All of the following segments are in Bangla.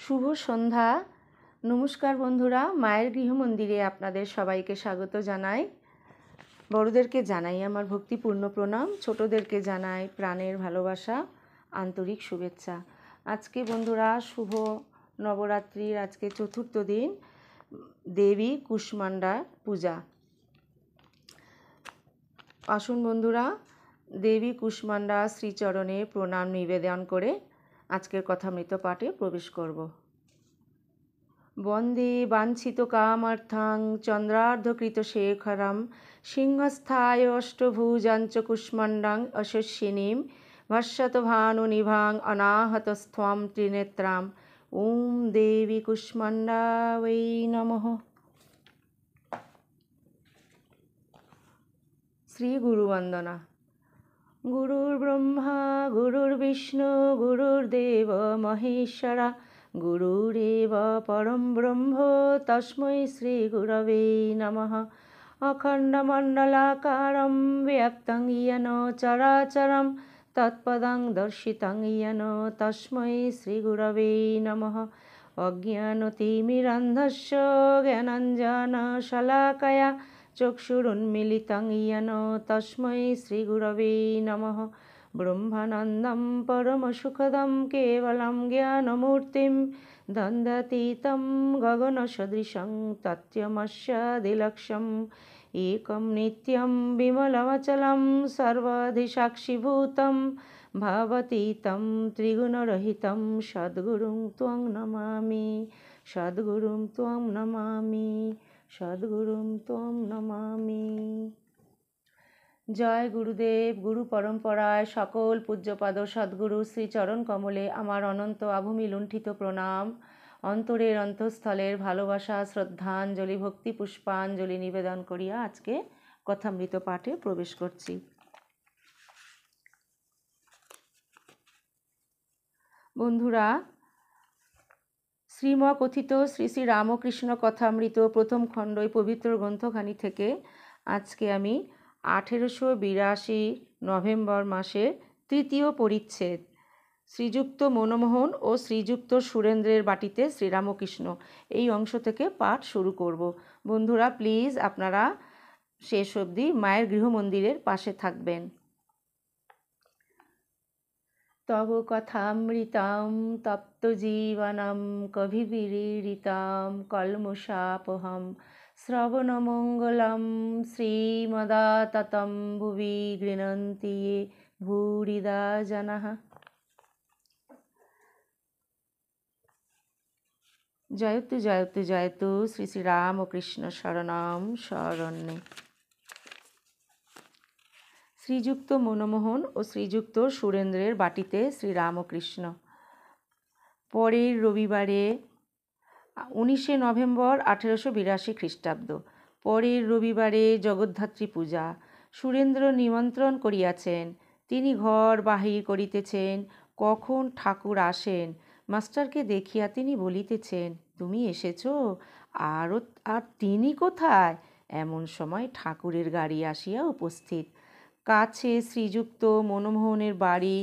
শুভ সন্ধ্যা। নমস্কার বন্ধুরা, মায়ের গৃহমন্দিরে আপনাদের সবাইকে স্বাগত জানাই। বড়দেরকে জানাই আমার ভক্তিপূর্ণ প্রণাম, ছোটদেরকে জানাই প্রাণের ভালোবাসা, আন্তরিক শুভেচ্ছা। আজকে বন্ধুরা শুভ নবরাত্রির আজকে চতুর্থ দিন, দেবী কুষ্মাণ্ডা পূজা। আসুন বন্ধুরা, দেবী কুষ্মাণ্ডা শ্রীচরণে প্রণাম নিবেদন করে আজকের কথামৃত পাঠে প্রবেশ করব। বন্দে বাঞ্ছিত কামার্থাং চন্দ্রার্ধকৃত শেখরম সিংহস্থায় অষ্টভুজাঞ্চ কুষ্মাণ্ডাং অশস্বিনীম ভাস্বত ভানু নিভাং অনাহতস্ত্বম ত্রিনেত্রাম। ওম দেবী কুষ্মাণ্ডা वै নমঃ। শ্রী গুরু বন্দনা। গুরুর ব্রহ্মা গুরুর্বিষ্ণু গুরুর্দেব মহেশ্বরা গুরুরেব পরম ব্রহ্ম তস্मै শ্রী গুরবে নমঃ। অখণ্ডমণ্ডলাকারং ব্যক্তং येन চরাচরং তৎপদং দর্শিতং येन তস্मै শ্রী গুরবে নমঃ। অজ্ঞানতিমিরান্ধস্য জ্ঞানাঞ্জনশলাকয়া চক্ষুরুন্মিলিतं येन তস্मै শ্রী গুরবে নমঃ। ব্রহ্মানন্দং পরমসুখদং কেবলং জ্ঞানমূর্তিং দ্বন্দ্বাতীतं গগনসদৃশং তথ্যমস্যাদিলক্ষ্যम् একं নিত্যं বিমলমচलं সর্বাধিসাক্ষিভূतं ভাবাতীतं ত্রিগুণরহিतं সদ্গুরুং ত্বং নমামি, সদ্গুরুং ত্বং নমামি, সদ্গুরুং ত্বং নমামি। জয় গুরুদেব। গুরু পরম্পরায় সকল পূজ্যপাদ সদ্গুরু শ্রীচরণ কমলে আমার অনন্ত আভূমি লুণ্ঠিত প্রণাম, অন্তরের অন্তঃস্থলের ভালোবাসা, শ্রদ্ধাঞ্জলি, ভক্তি পুষ্পাঞ্জলি নিবেদন করিয়া আজকে কথামৃত পাঠে প্রবেশ করছি। বন্ধুরা, শ্রীমকথিত শ্রী শ্রী রামকৃষ্ণ কথামৃত প্রথম খণ্ড এই পবিত্র গ্রন্থখানি থেকে আজকে আমি 1882 নভেম্বর মাসের তৃতীয় পরিচ্ছেদ শ্রীযুক্ত মনমোহন ও শ্রীযুক্ত সুরেন্দ্রের বাটিতে শ্রীরামকৃষ্ণ এই অংশ থেকে পাঠ শুরু করব। বন্ধুরা প্লিজ আপনারা শেষ অবধি মায়ের গৃহমন্দিরের পাশে থাকবেন। তব কথামৃতাম তপ্ত জীবনম কবিবিরীড়িতাম কলমশাপহম শ্রবণমঙ্গলম শ্রীমদাততম ভুবি গৃণন্তি ये ভূরিদা জনঃ। জয়তু জয়তু জয়তু শ্রী শ্রী রামকৃষ্ণ শরণম শরণ্যে। শ্রীযুক্ত মনমোহন ও শ্রীযুক্ত সুরেন্দ্রের বাটিতে শ্রীরামকৃষ্ণ। পরের রবিবারে 19 নভেম্বর 1882 খ্রিস্টাব্দ। পরের রবিবারে জগদ্ধাত্রী পূজা। সুরেন্দ্র নিমন্ত্রণ করিয়াছেন। তিনি ঘর বাহির করিতেছেন, কখন ঠাকুর আসেন। মাস্টারকে দেখিয়া তিনি বলিতেছেন, তুমি এসেছ, আর তিনি কোথায়? এমন সময় ঠাকুরের গাড়ি আসিয়া উপস্থিত। কাছে শ্রীযুক্ত মনমোহনের বাড়ি।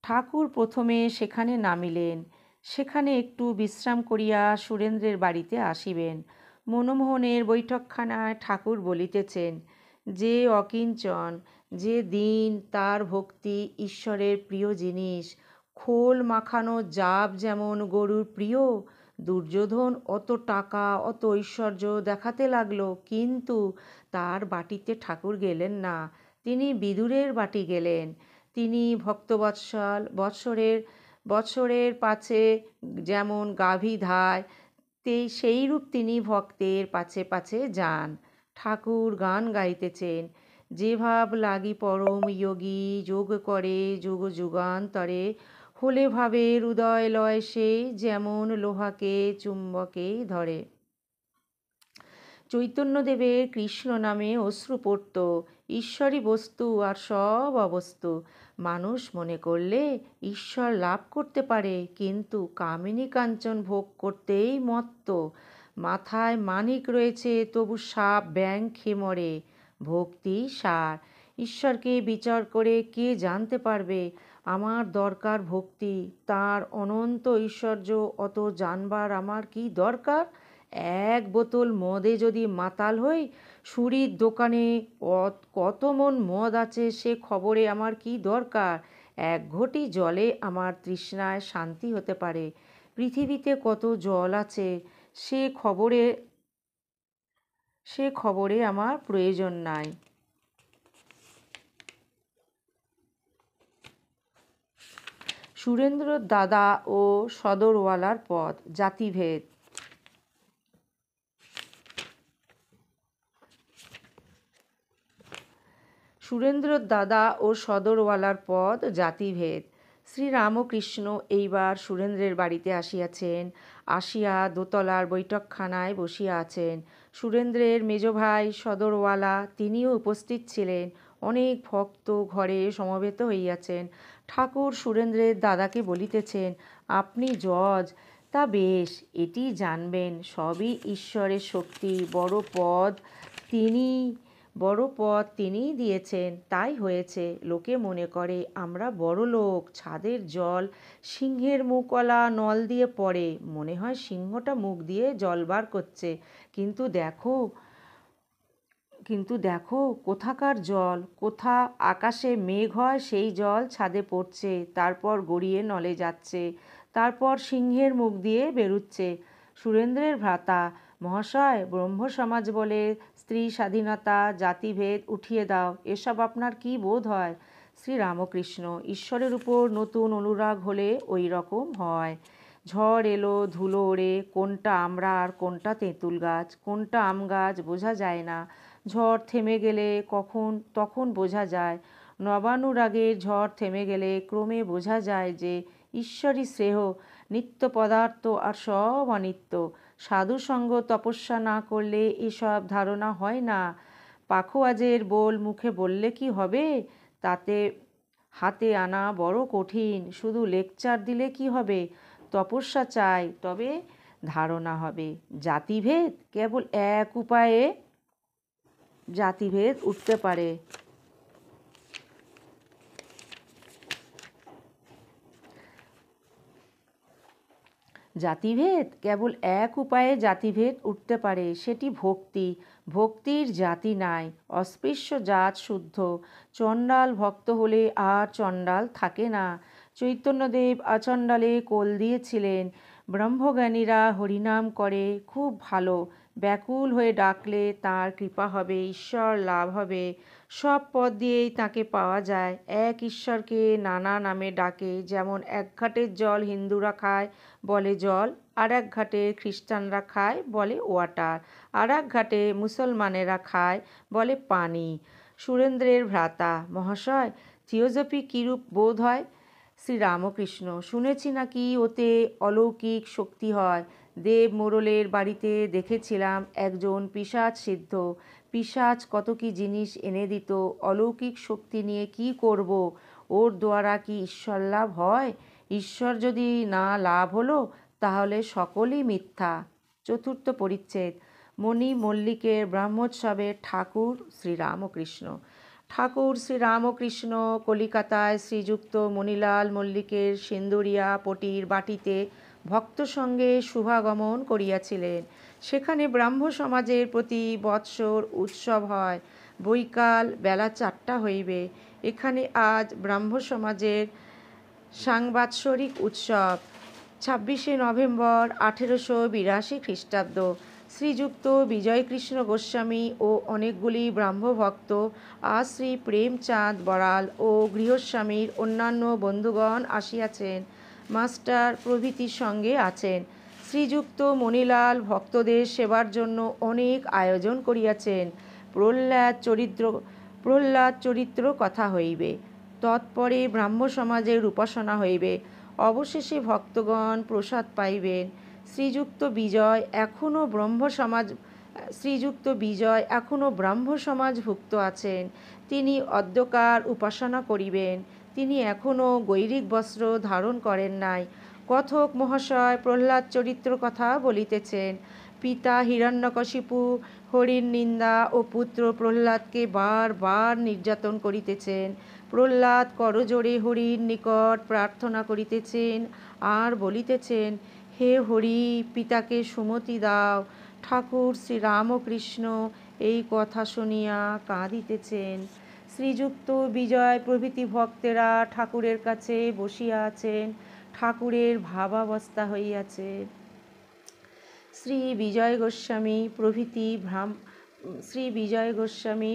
ঠাকুর প্রথমে সেখানে নামিলেন। সেখানে একটু বিশ্রাম করিয়া সুরেন্দ্রের বাড়িতে আসিবেন। মনমোহনের বৈঠকখানায় ঠাকুর বলিতেছেন, যে অকিঞ্চন, যে দীন, তার ভক্তি ঈশ্বরের প্রিয় জিনিস। খোল মাখানো জাব যেমন গরুর প্রিয়। দুর্যোধন অত টাকা অত ঐশ্বর্য দেখাতে লাগলো, কিন্তু তার বাটিতে ঠাকুর গেলেন না, তিনি বিদুরের বাটি গেলেন। তিনি ভক্তবৎসল, বৎসরের পাছে যেমন গাভী ধায়, সেইরূপ তিনি ভক্তের পাছে পাছে যান। ঠাকুর গান গাইতেছেন, যে ভাব লাগি পরম যোগী, যোগ করে যুগ যুগান্তরে, হলে ভাবের উদয় লয় সে, যেমন লোহাকে চুম্বকে ধরে। চৈতন্যদেবের কৃষ্ণ নামে অশ্রু পড়ত। ঈশ্বরই বস্তু আর সব অবস্তু। মানুষ মনে করলে ঈশ্বর লাভ করতে পারে, কিন্তু কামিনী কাঞ্চন ভোগ করতেই মত্ত। মাথায় মানিক রয়েছে, তবু সাপ ব্যাঙ খেয়ে মরে। ভক্তি সার। ঈশ্বরকে বিচার করে কে জানতে পারবে? আমার দরকার ভক্তি, তার অনন্ত ঐশ্বর্য অত জানবার আমার কি দরকার? এক বোতল মদে যদি মাতাল হই, সুরির দোকানে কত মন মদ আছে সে খবরে আমার কি দরকার? এক ঘটি জলে আমার তৃষ্ণায় শান্তি হতে পারে। পৃথিবীতে কত জল আছে সে খবরে আমার প্রয়োজন নাই। সুরেন্দ্রর দাদা ও সদরওয়ালার পদ, জাতিভেদ। সুরেন্দ্রর দাদা ও সদরওয়ালার পদ, জাতিভেদ। শ্রীরামকৃষ্ণ এইবার সুরেন্দ্রের বাড়িতে আসিয়াছেন। আসিয়া দোতলার বৈঠকখানায় বসিয়া আছেন। সুরেন্দ্রের মেজ ভাই সদরওয়ালা তিনিও উপস্থিত ছিলেন। অনেক ভক্ত ঘরে সমবেত হইয়াছেন। ঠাকুর সুরেন্দ্রের দাদাকে বলিতেছেন, আপনি জজ, তা বেশ, এটি জানবেন সবই ঈশ্বরের শক্তি। বড় পদ তিনিই দিয়েছেন, তাই হয়েছে। লোকে মনে করে আমরা বড় লোক। ছাদের জল সিংহের মুখওয়ালা নল দিয়ে পড়ে, মনে হয় সিংহটা মুখ দিয়ে জল বার করছে। কিন্তু দেখো কোথাকার জল, কোথা আকাশে মেঘ হয় সেই জল ছাদে পড়ছে, তারপর গড়িয়ে নলে যাচ্ছে, তারপর সিংহের মুখ দিয়ে বেরুচ্ছে। সুরেন্দ্রের ভ্রাতা, মহাশয়, ব্রহ্মসমাজ বলে স্ত্রী স্বাধীনতা, জাতিভেদ উঠিয়ে দাও, এসব আপনার কি বোধ হয়? শ্রীরামকৃষ্ণ, ঈশ্বরের উপর নতুন অনুরাগ হলে ওই রকম হয়। ঝড় এলো, ধুলো ওড়ে, কোনটা আমড়া আর কোনটা তেঁতুল গাছ, কোনটা আম গাছ বোঝা যায় না। ঝড় থেমে গেলে তখন বোঝা যায়। নবানুরাগের ঝড় থেমে গেলে ক্রমে বোঝা যায় যে ঈশ্বরই শ্রেয়, নিত্য পদার্থ আর সব অনিত্য। সাধুসঙ্গ তপস্যা না করলে এসব ধারণা হয় না। পাখোয়াজের বোল মুখে বললে কি হবে? তাতে হাতে আনা বড় কঠিন। শুধু লেকচার দিলে কি হবে? তপস্যা চাই, তবে ধারণা হবে। জাতিভেদ কেবল এক উপায়ে জাতিভেদ উঠতে পারে। জাতিভেদ উঠতে পারে, সেটি ভক্তি। ভক্তির জাতি নাই, অস্পৃশ্য জাত শুদ্ধ। চণ্ডাল ভক্ত হলে আর চণ্ডাল থাকে না। চৈতন্যদেব আচণ্ডালে কোল দিয়েছিলেন। ব্রহ্মজ্ঞানীরা হরিনাম করে, খুব ভালো। ব্যাকুল হয়ে ডাকলে তাঁর কৃপা হবে, ঈশ্বর লাভ হবে। সব পথ দিয়েই তাঁকে পাওয়া যায়। এক ঈশ্বরকে নানা নামে ডাকে। যেমন এক ঘাটের জল হিন্দুরা খায়, বলে জল, আর এক ঘাটে খ্রিস্টানরা খায়, বলে ওয়াটার, আর এক ঘাটে মুসলমানেরা খায়, বলে পানি। সুরেন্দ্রের ভ্রাতা, মহাশয়, থিওজফি কীরূপ বোধ হয়? শ্রীরামকৃষ্ণ, শুনেছি নাকি ওতে অলৌকিক শক্তি হয়। দেব মোড়লের বাড়িতে দেখেছিলাম একজন পিশাচ সিদ্ধ। পিশাচ কত কি জিনিস এনে দিত। অলৌকিক শক্তি নিয়ে কি করব? ওর দ্বারা কি ঈশ্বর লাভ হয়? ঈশ্বর যদি না লাভ হলো, তাহলে সকলই মিথ্যা। চতুর্থ পরিচ্ছেদ। মণি মল্লিকের ব্রহ্মোৎসবে ঠাকুর শ্রীরামকৃষ্ণ। ঠাকুর শ্রীরামকৃষ্ণ কলিকাতায় শ্রীযুক্ত মণিলাল মল্লিকের সিন্দুরিয়া পটির বাটিতে ভক্ত সঙ্গে শুভাগমন করিয়াছিলেন। সেখানে ব্রাহ্ম সমাজের প্রতি বৎসর উৎসব হয়। বৈকাল বেলা 4টা হইবে। এখানে আজ ব্রাহ্ম সমাজের সাংবাৎসরিক উৎসব। 26শে নভেম্বর 1882 খ্রিস্টাব্দ। শ্রীযুক্ত বিজয়কৃষ্ণ গোস্বামী ও অনেকগুলি ব্রাহ্মভক্ত, আর শ্রী প্রেমচাঁদ বড়াল ও গৃহস্বামীর অন্যান্য বন্ধুগণ আসিয়াছেন। মাস্টার প্রভৃতির সঙ্গে আছেন। শ্রীযুক্ত মণিলাল ভক্তদের সেবার জন্য অনেক আয়োজন করিয়াছেন। প্রহ্লাদ চরিত্র কথা হইবে। তৎপরে ব্রাহ্ম সমাজের উপাসনা হইবে। অবশেষে ভক্তগণ প্রসাদ পাইবেন। শ্রীযুক্ত বিজয় এখনও ব্রাহ্ম সমাজভুক্ত আছেন। তিনি অদ্যকার উপাসনা করিবেন। তিনি এখনও গৈরিক বস্ত্র ধারণ করেন নাই। কথক মহাশয় প্রহ্লাদ চরিত্র কথা বলিতেছেন। পিতা হিরণ্যকশিপু হরির নিন্দা ও পুত্র প্রহ্লাদকে বার বার নির্যাতন করিতেছেন। প্রহ্লাদ করজোড়ে হরির নিকট প্রার্থনা করিতেছেন আর বলিতেছেন, হে হরি, পিতাকে সুমতি দাও। ঠাকুর শ্রীরামকৃষ্ণ এই কথা শুনিয়া কাঁদিতেছেন। শ্রীযুক্ত বিজয় প্রভৃতি ভক্তেরা ঠাকুরের কাছে বসিয়া আছেন। ঠাকুরের ভাবাবস্থা হইয়াছে। শ্রী বিজয় গোস্বামী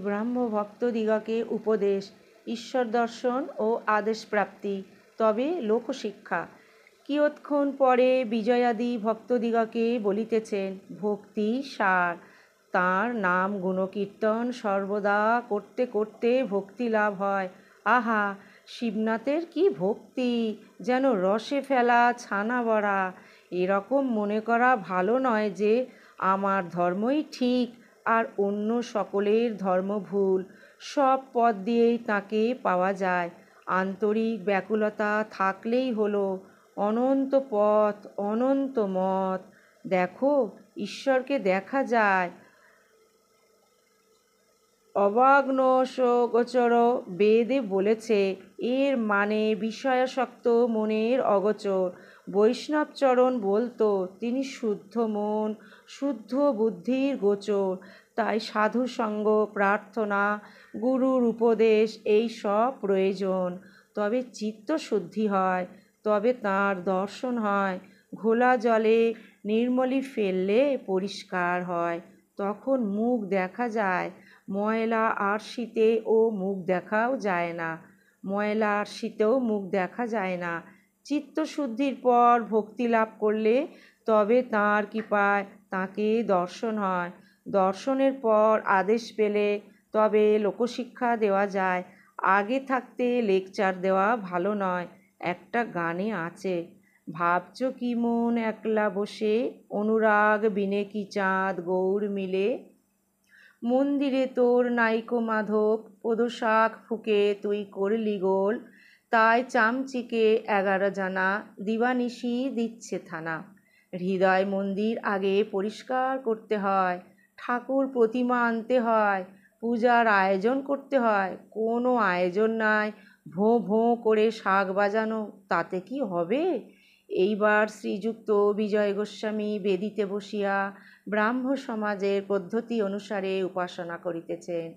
ব্রাহ্ম ভক্তদিগকে উপদেশ, ঈশ্বর দর্শন ও আদেশ প্রাপ্তি, তবে লোকশিক্ষা। কিয়ৎক্ষণ পরে বিজয়াদি ভক্তদিগকে বলিতেছেন ভক্তি সার। তাঁর নাম গুণকীর্তন সর্বদা করতে করতে ভক্তি লাভ হয়। আহা, শিবনাথের কি ভক্তি, যেন রসে ফেলা ছানা বড়া। এরকম মনে করা ভালো নয় যে আমার ধর্মই ঠিক আর অন্য সকলের ধর্ম ভুল। সব পথ দিয়েই তাকে পাওয়া যায়, আন্তরিক ব্যাকুলতা থাকলেই হলো। অনন্ত পথ, অনন্ত মত। দেখো, ঈশ্বরকে দেখা যায়। অবাগ্নসগোচর বেদে বলেছে, এর মানে বিষয়াসক্ত মনের অগোচর। বৈষ্ণবচরণ বলতো তিনি শুদ্ধ মন, শুদ্ধ বুদ্ধির গোচর। তাই সাধুসঙ্গ, প্রার্থনা, গুরুর উপদেশ এই সব প্রয়োজন। তবে চিত্তশুদ্ধি হয়, তবে তাঁর দর্শন হয়। ঘোলা জলে নির্মলি ফেললে পরিষ্কার হয়, তখন মুখ দেখা যায়। ময়লা আরশিতে ও মুখ দেখাও যায় না, ময়লা আরশিতেও মুখ দেখা যায় না। চিত্তশুদ্ধির পর ভক্তি লাভ করলে তবে তাঁর কৃপায় তাঁকে দর্শন হয়। দর্শনের পর আদেশ পেলে তবে লোকশিক্ষা দেওয়া যায়। আগে থাকতে লেকচার দেওয়া ভালো নয়। একটা গানে আছে, ভাবছ কি মন একলা বসে, অনুরাগ বিনে কি চাঁদ গৌর মিলে। মন্দিরে তোর নাইকো মাধব, পদশাক ফুকে তুই করলি গোল। তাই চামচিকে 11 জানা, দিবানিশি দিচ্ছে থানা। হৃদয় মন্দির আগে পরিষ্কার করতে হয়, ঠাকুর প্রতিমা আনতে হয়, পূজার আয়োজন করতে হয়। কোনো আয়োজন নাই, ভোঁ ভোঁ করে শাঁখ বাজানো, তাতে কি হবে? এইবার শ্রীযুক্ত বিজয় গোস্বামী বেদিতে বসিয়া ব্রাহ্ম সমাজের পদ্ধতি অনুসারে উপাসনা করিতেছেন।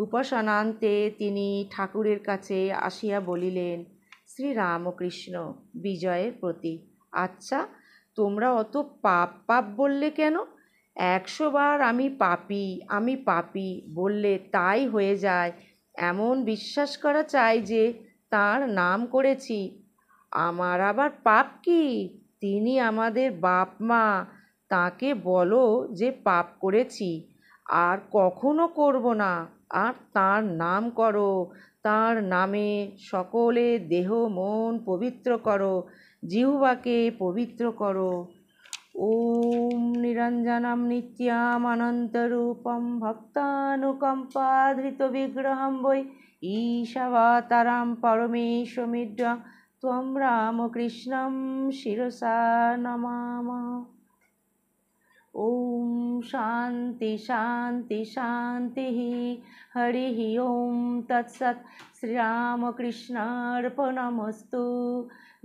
উপাসনান্তে তিনি ঠাকুরের কাছে আসিয়া বলিলেন, শ্রীরামকৃষ্ণ বিজয়ের প্রতি, আচ্ছা, তোমরা অত পাপ পাপ বললে কেন? 100 বার আমি পাপী, আমি পাপী বললে তাই হয়ে যায়। এমন বিশ্বাস করা চাই যে তাঁর নাম করেছি। আমার আবার পাপ কি? তিনি আমাদের বাপ মা। তাকে বলো যে পাপ করেছি আর কখনো করব না। আর তাঁর নাম করো, তাঁর নামে সকলে দেহ মন পবিত্র করো, জিহ্বাকে পবিত্র করো। ওম নিরঞ্জনম নিত্যাম অনন্তরূপম ভক্তানুকম্পাধৃত বিগ্রহম বৈ ঈশাবতারাম পরমেশ্বমিড্যং ত্বং রামকৃষ্ণং শিরসা নমামः। ওম শান্তি শান্তি শান্তি। হরি ওম তৎসৎ। শ্রীরামকৃষ্ণার্পণমস্তু।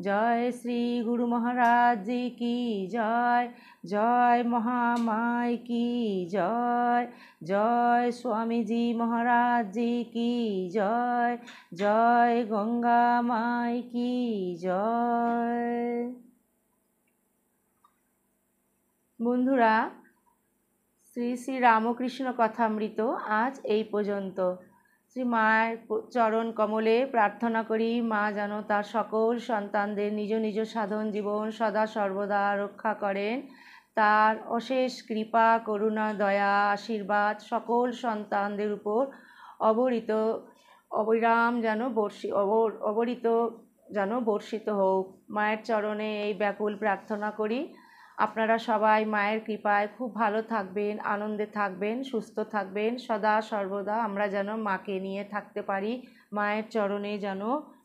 জয় শ্রী গুরু মহারাজ জি কি জয়। জয় মহামায় কি জয়। জয় স্বামীজি মহারাজ জি কি জয়। জয় গঙ্গা মাই কি জয়। বন্ধুরা, শ্রী শ্রী রামকৃষ্ণ কথামৃত আজ এই পর্যন্ত। শ্রী মায়ের চরণ কমলে প্রার্থনা করি, মা যেন তার সকল সন্তানদের নিজ নিজ সাধন জীবন সদা সর্বদা রক্ষা করেন। তার অশেষ কৃপা, করুণা, দয়া, আশীর্বাদ সকল সন্তানদের উপর অবিরাম যেন বর্ষিত হোক। মায়ের চরণে এই ব্যাকুল প্রার্থনা করি। আপনারা সবাই মায়ের কৃপায় খুব ভালো থাকবেন, আনন্দে থাকবেন, সুস্থ থাকবেন। সদা সর্বদা আমরা যেন মাকে নিয়ে থাকতে পারি, মায়ের চরণে যেন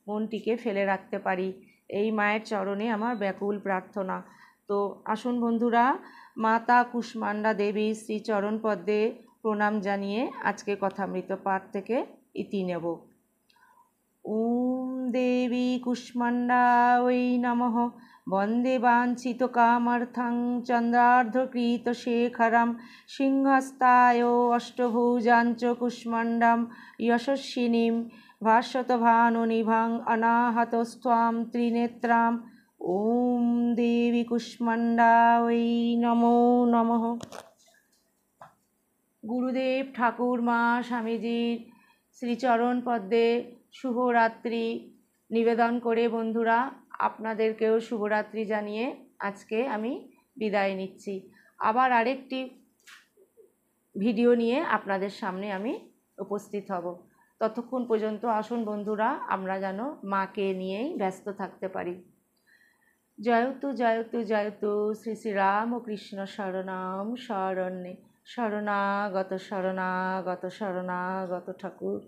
মনটিকে ফেলে রাখতে পারি। এই মায়ের চরণে আমার ব্যাকুল প্রার্থনা। তো আসুন বন্ধুরা, মাতা কুষ্মান্ডা দেবী শ্রী চরণপদ্মে প্রণাম জানিয়ে আজকে কথামৃত পাঠ থেকে ইতি নেব। ॐ देवी कुष्माण्डायै नमः। वन्दे वाञ्छितकामर्थं चन्द्रार्धकृतशेखरं सिंहस्ताय अष्टभुजाञ्च कुष्माण्डां यशस्विनीं भास्वतभानुनिभां अनाहतस्त्वां त्रिनेत्रां। ॐ देवी कुष्माण्डायै नमो नमः। গুরুদেব ঠাকুরমা স্বামীজির শ্রীচরণ পদ্মে শুভরাত্রি নিবেদন করে বন্ধুরা আপনাদেরকেও শুভরাত্রি জানিয়ে আজকে আমি বিদায় নিচ্ছি। আবার আরেকটি ভিডিও নিয়ে আপনাদের সামনে আমি উপস্থিত হব। ততক্ষণ পর্যন্ত আসুন বন্ধুরা, আমরা যেন মাকে নিয়েই ব্যস্ত থাকতে পারি। জয়তু জয়তু জয়তু শ্রী শ্রী রামকৃষ্ণ শরণাম শরণ্যে। শরণাগত শরণাগত শরণাগত ঠাকুর।